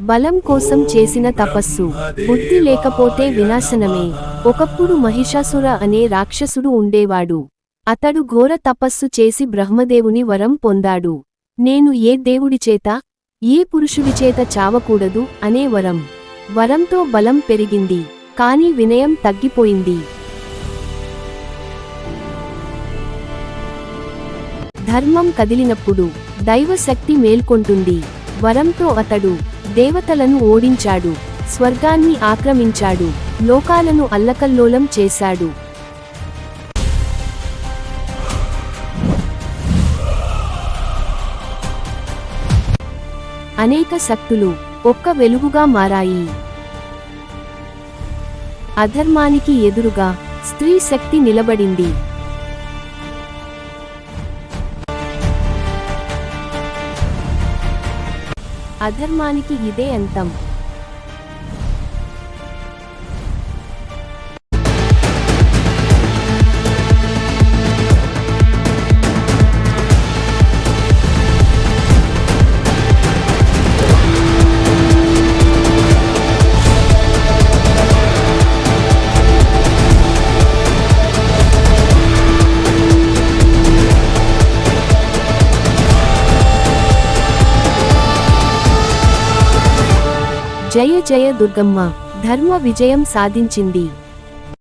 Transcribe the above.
బలం కోసం చేసిన తపస్సు. బుద్ధి లేకపోతే వినాశనమే. ఒకప్పుడు మహిషాసుర అనే రాక్షసుడు ఉండేవాడు. అతడు ఘోర తపస్సు చేసి బ్రహ్మదేవుని వరం పొందాడు. నేను ఏ దేవుడిచేత, ఏ పురుషుడిచేత చావకూడదు అనే వరం. వరంతో బలం పెరిగింది, కాని వినయం తగ్గిపోయింది. ధర్మం కదిలినప్పుడు దైవశక్తి మేల్కొంటుంది. వరంతో అతడు దేవతలను ఓడించాడు, స్వర్గాన్ని ఆక్రమించాడు, లోకాలను అల్లకల్లోలం చేశాడు. అనేక శక్తులు ఒక్క వెలుగుగా మారాయి. అధర్మానికి ఎదురుగా స్త్రీ శక్తి నిలబడింది. అధర్మానికి ఇదే అంతం. జయ జయ దుర్గమ్మ. ధర్మ విజయం సాధించింది.